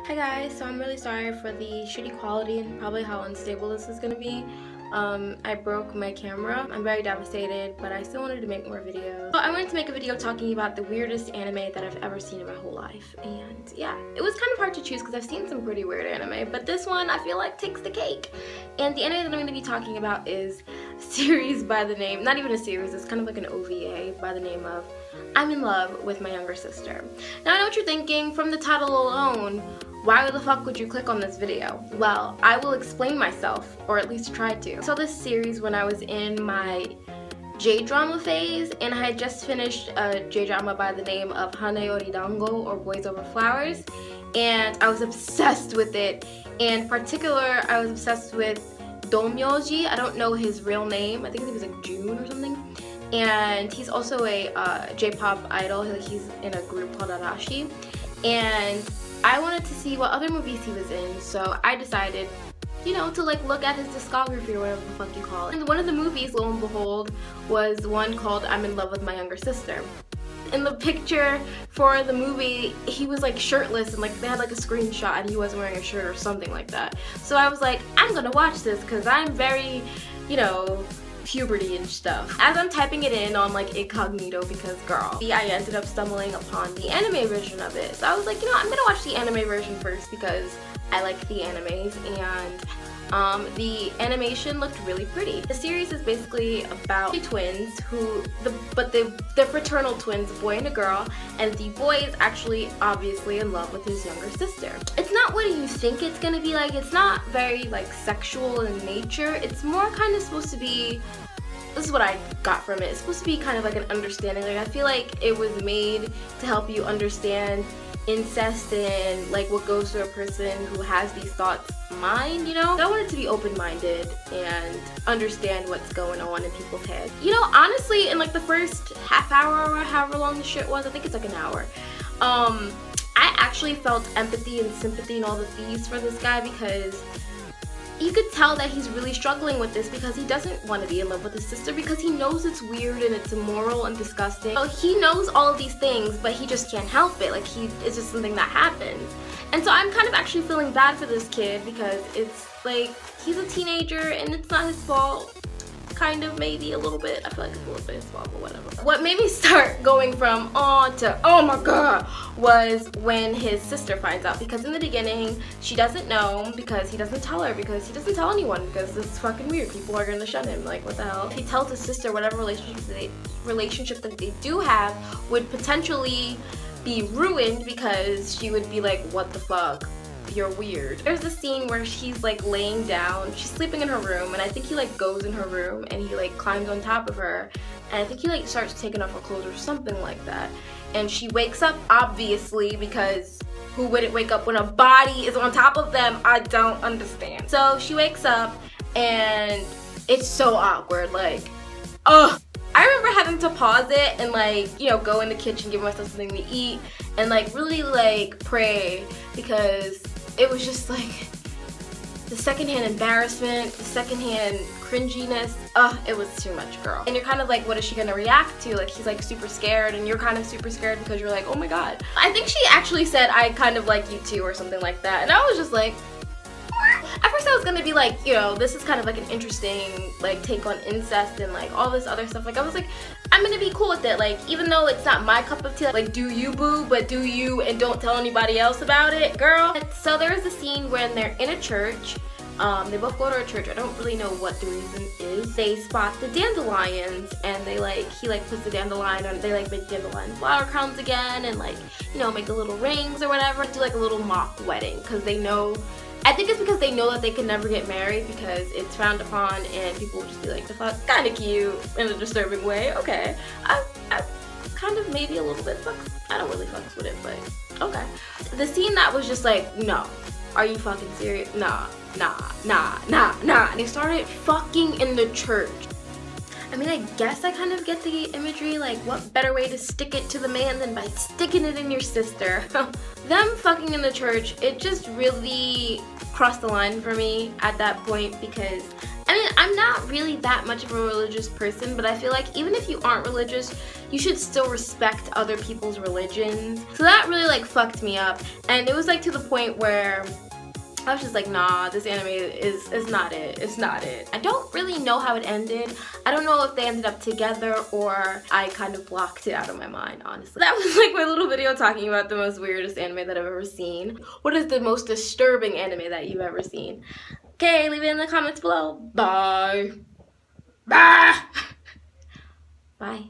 Hi guys, so I'm really sorry for the shitty quality and probably how unstable this is gonna be. I broke my camera. I'm very devastated, but I still wanted to make more videos. So I wanted to make a video talking about the weirdest anime that I've ever seen in my whole life. And yeah, it was kind of hard to choose because I've seen some pretty weird anime, but this one I feel like takes the cake. And the anime that I'm going to be talking about is a series by the name, not even a series, it's kind of like an OVA by the name of I'm in Love with My Younger Sister. Now I know what you're thinking, from the title alone, why the fuck would you click on this video? Well, I will explain myself, or at least try to. I saw this series when I was in my J-drama phase, and I had just finished a J-drama by the name of Hane Oridango, or Boys Over Flowers, and I was obsessed with it. In particular, I was obsessed with Domyoji. I don't know his real name. I think his name was like June or something. And he's also a J-pop idol. He's in a group called Arashi. And I wanted to see what other movies he was in, so I decided, to like look at his discography or whatever the fuck you call it. And one of the movies, lo and behold, was one called I'm in Love with My Younger Sister. In the picture for the movie, he was like shirtless and like they had like a screenshot and he wasn't wearing a shirt or something like that. So I was like, I'm gonna watch this because I'm very, puberty and stuff. As I'm typing it in on like incognito because girl, I ended up stumbling upon the anime version of it. So I was like, I'm gonna watch the anime version first because I like the animes, and the animation looked really pretty. The series is basically about two twins they're fraternal twins, a boy and a girl, and the boy is actually obviously in love with his younger sister. It's not what you think it's gonna be like. It's not very like sexual in nature. It's more kind of supposed to be, this is what I got from it, it's supposed to be kind of like an understanding. Like I feel like it was made to help you understand incest and like what goes through a person who has these thoughts mind, So I wanted to be open-minded and understand what's going on in people's heads. Honestly, in like the first half hour or however long the shit was, I think it's like an hour, I actually felt empathy and sympathy and all the these for this guy, because you could tell that he's really struggling with this because he doesn't want to be in love with his sister because he knows it's weird and it's immoral and disgusting. So he knows all of these things, but he just can't help it. Like it's just something that happens. And so I'm kind of actually feeling bad for this kid because it's like he's a teenager and it's not his fault. Kind of, maybe a little bit. I feel like it's a little bit his fault, but whatever. What made me start going from aw to oh my god was when his sister finds out, because in the beginning she doesn't know because he doesn't tell her, because he doesn't tell anyone because this is fucking weird. People are gonna shun him, like what the hell. He tells his sister whatever relationship that they do have would potentially be ruined because she would be like, what the fuck? You're weird. There's a scene where she's like laying down, she's sleeping in her room, and I think he like goes in her room and he like climbs on top of her, and I think he like starts taking off her clothes or something like that, and she wakes up, obviously, because who wouldn't wake up when a body is on top of them? I don't understand. So she wakes up and it's so awkward, like ugh. I remember having to pause it and like, go in the kitchen, give myself something to eat, and like really like pray, because it was just like the secondhand embarrassment, the secondhand cringiness. It was too much, girl. And you're kind of like, what is she gonna react to? Like he's like super scared and you're kind of super scared because you're like, oh my god. I think she actually said, I kind of like you too, or something like that. And I was just like, at first I was gonna be like, this is kind of like an interesting like take on incest and like all this other stuff. Like I was like, I'm gonna be cool with it. Like even though it's not my cup of tea, like do you boo, but do you and don't tell anybody else about it, girl. So there's a scene when they're in a church. They both go to a church. I don't really know what the reason is. They spot the dandelions and he puts the dandelion on, they like make dandelion flower crowns again and like, make the little rings or whatever. Do like a little mock wedding because they know, I think it's because they know that they can never get married because it's frowned upon and people will just be like, the fuck, kind of cute in a disturbing way. Okay, I kind of maybe a little bit fucks. I don't really fucks with it, but okay. The scene that was just like, no, are you fucking serious? Nah. And they started fucking in the church. I mean, I guess I kind of get the imagery, like what better way to stick it to the man than by sticking it in your sister. Them fucking in the church, it just really crossed the line for me at that point, because I mean, I'm not really that much of a religious person, but I feel like even if you aren't religious, you should still respect other people's religions. So that really like fucked me up, and it was like to the point where I was just like, nah, this anime is not it. It's not it. I don't really know how it ended. I don't know if they ended up together or I kind of blocked it out of my mind, honestly. That was like my little video talking about the most weirdest anime that I've ever seen. What is the most disturbing anime that you've ever seen? Okay, leave it in the comments below. Bye. Bye. Bye.